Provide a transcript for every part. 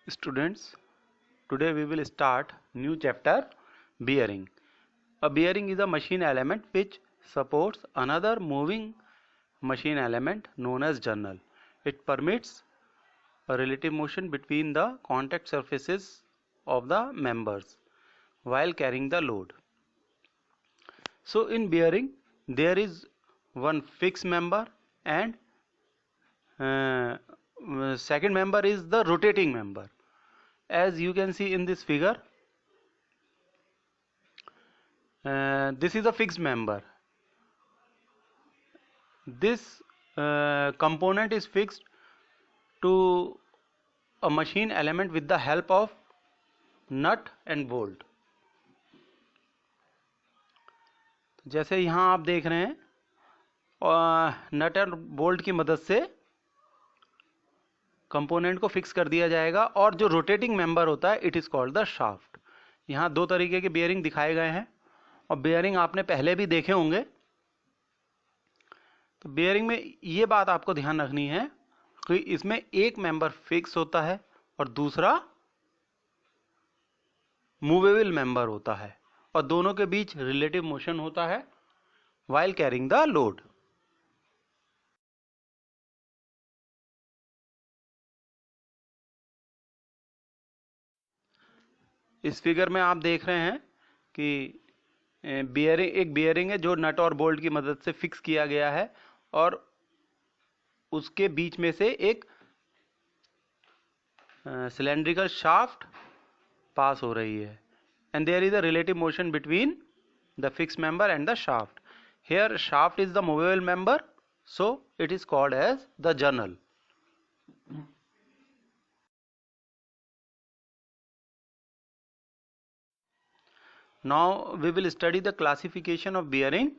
Students, today we will start new chapter, bearing. A bearing is a machine element which supports another moving machine element known as journal. It permits a relative motion between the contact surfaces of the members while carrying the load. So in bearing there is one fixed member and uh, second member is the rotating member. As you can see in this figure, this is a fixed member. This component is fixed to a machine element with the help of nut and bolt. जैसे यहाँ आप देख रहे हैं, नट और bolt की मदद से कंपोनेंट को फिक्स कर दिया जाएगा और जो रोटेटिंग मेंबर होता है it is called the shaft. यहाँ दो तरीके के बेयरिंग दिखाए गए हैं और बेयरिंग आपने पहले भी देखे होंगे. तो बेयरिंग में ये बात आपको ध्यान रखनी है कि इसमें एक मेंबर फिक्स होता है और दूसरा मूवेबल मेंबर होता है और दोनों के बीच रिलेटिव मोशन होता है व्हाइल कैरिंग द लोड. इस फिगर में आप देख रहे हैं कि एक बियरिंग है जो नट और बोल्ट की मदद से फिक्स किया गया है और उसके बीच में से एक सिलेंड्रिकल शाफ्ट पास हो रही है and there is a relative motion between the fixed member and the shaft. Here shaft is the movable member, so it is called as the journal. Now we will study the classification of bearing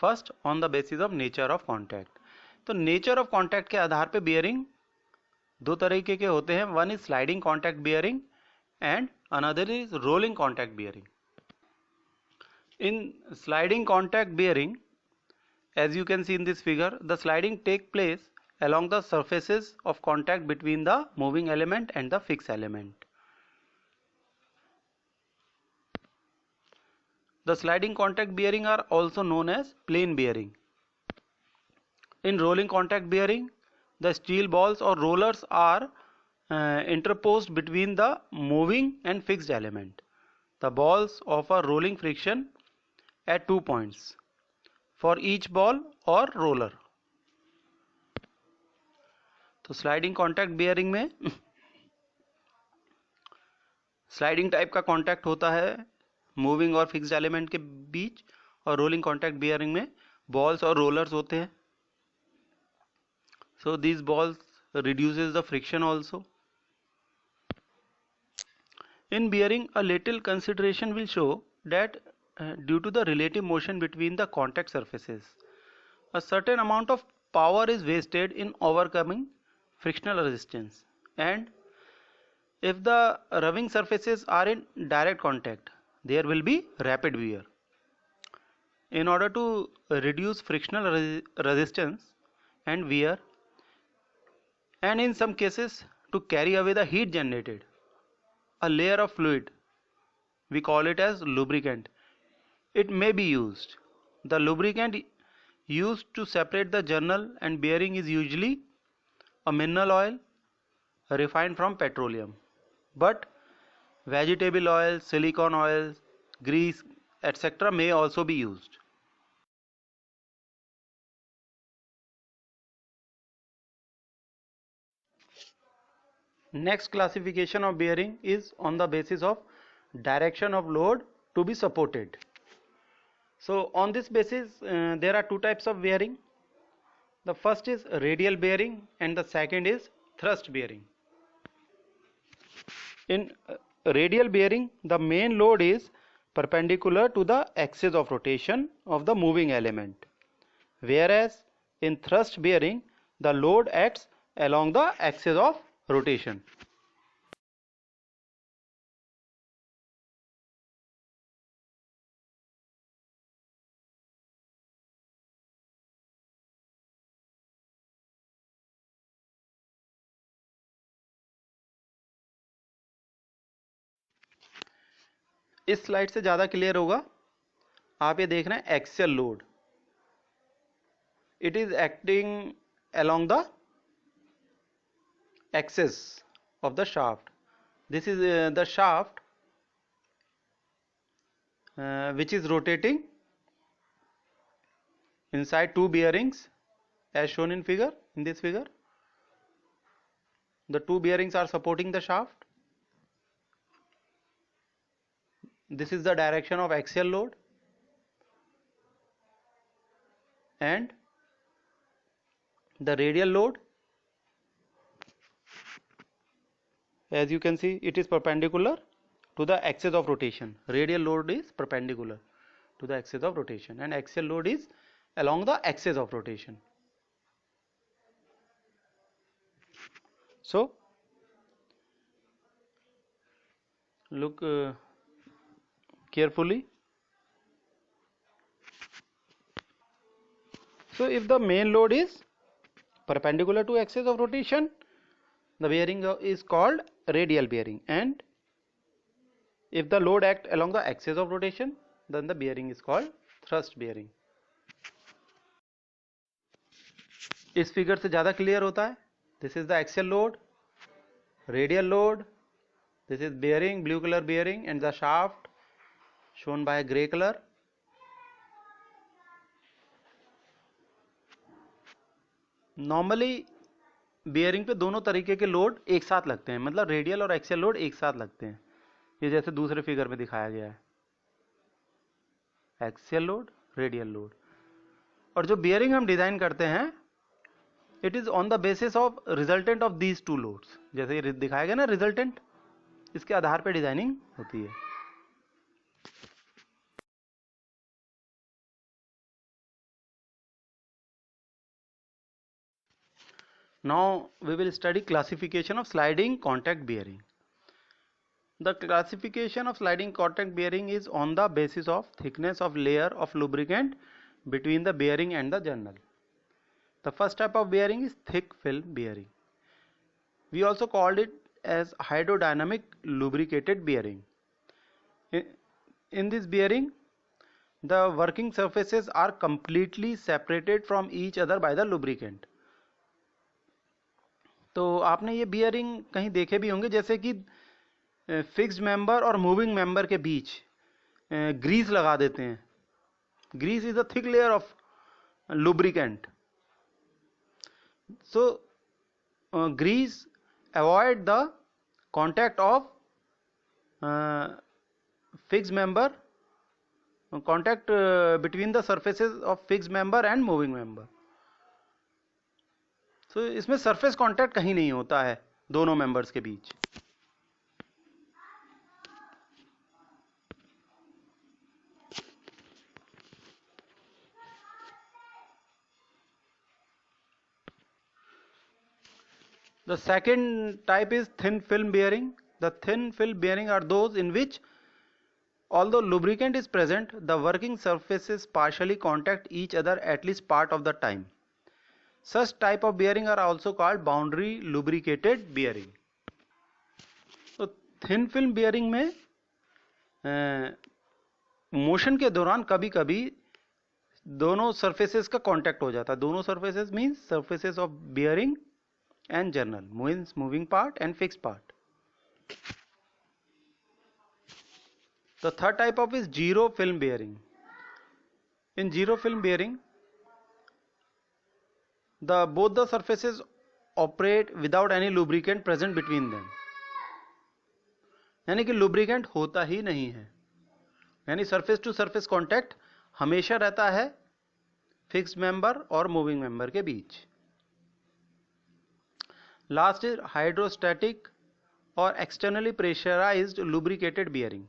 first on the basis of nature of contact. तो nature of contact के आधार पे bearing दो तरीके के होते हैं. One is sliding contact bearing and another is rolling contact bearing. In sliding contact bearing, as you can see in this figure, the sliding take place along the surfaces of contact between the moving element and the fixed element. The sliding contact bearing are also known as plane bearing. In rolling contact bearing, the steel balls or rollers are interposed between the moving and fixed element. The balls offer rolling friction at 2 points for each ball or roller. तो sliding contact bearing में sliding type का contact होता है moving और fixed element के बीच और rolling contact bearing में balls और रोलर्स होते हैं. So these balls reduces the friction also. In bearing, a little consideration will show that due to the relative motion between the contact surfaces, a certain amount of power is wasted in overcoming frictional resistance, and if the rubbing surfaces are in direct contact, there will be rapid wear. In order to reduce frictional resistance and wear, and in some cases to carry away the heat generated, a layer of fluid, we call it as lubricant, it may be used. The lubricant used to separate the journal and bearing is usually a mineral oil refined from petroleum, but vegetable oil, silicone oil, grease, etc. may also be used. Next classification of bearing is on the basis of direction of load to be supported. So on this basis there are two types of bearing. The first is radial bearing and the second is thrust bearing. In radial bearing, the main load is perpendicular to the axis of rotation of the moving element, whereas in thrust bearing the load acts along the axis of rotation. इस slide से ज़्यादा clear होगा। आप ये देख रहे हैं axial load, it is acting along the axis of the shaft. This is the shaft which is rotating inside two bearings as shown in figure. In this figure, the two bearings are supporting the shaft. This is the direction of axial load, and the radial load, as you can see, it is perpendicular to the axis of rotation. Radial load is perpendicular to the axis of rotation, and axial load is along the axis of rotation. So look carefully. So if the main load is perpendicular to axis of rotation, the bearing is called radial bearing, and if the load act along the axis of rotation, then the bearing is called thrust bearing. इस figure से ज़्यादा clear होता है. This is the axial load, radial load, this is bearing, blue color bearing, and the shaft shown by gray color. Normally bearing पे दोनों तरीके के load एक साथ लगते हैं, मतलब रेडियल और एक्सियल लोड एक साथ लगते हैं. ये जैसे दूसरे फिगर में दिखाया गया है, एक्सियल लोड, रेडियल लोड. और जो बियरिंग हम डिजाइन करते हैं, it is on the basis of resultant of these two loads. जैसे ये दिखाया गया ना रिजल्टेंट, इसके आधार पर डिजाइनिंग होती है. Now we will study classification of sliding contact bearing. The classification of sliding contact bearing is on the basis of thickness of layer of lubricant between the bearing and the journal. The first type of bearing is thick film bearing. We also called it as hydrodynamic lubricated bearing. In this bearing, the working surfaces are completely separated from each other by the lubricant. तो आपने ये bearing कहीं देखे भी होंगे, जैसे कि fixed member और मूविंग मेंबर के बीच ग्रीस लगा देते हैं. Grease is a thick layer of lubricant. So grease avoid the contact of fixed member, contact between the surfaces of fixed member and moving member. तो इसमें सरफेस कांटेक्ट कहीं नहीं होता है दोनों मेंबर्स के बीच. The second type is thin film bearing. The thin film bearing are those in which, although lubricant is present, the working surfaces partially contact each other at least part of the time. Such type of bearing are also called boundary lubricated bearing. तो thin film bearing में motion के दौरान कभी कभी दोनों surfaces का contact हो जाता है. दोनों surfaces means surfaces of bearing and journal, means moving part and fixed part. The third type of is zero film bearing. In zero film bearing, both the surfaces operate without any lubricant present between them. यानी कि lubricant होता ही नहीं है, यानी surface to surface contact हमेशा रहता है fixed member और मूविंग मेंबर के बीच. Last is hydrostatic or externally pressurized lubricated bearing.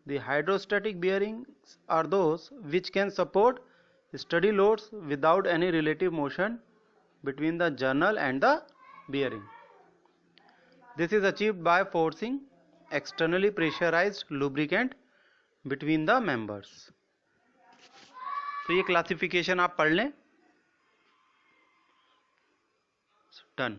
The hydrostatic bearings are those which can support steady loads without any relative motion between the journal and the bearing. This is achieved by forcing externally pressurized lubricant between the members. तो ये classification आप पढ़ लें. Done.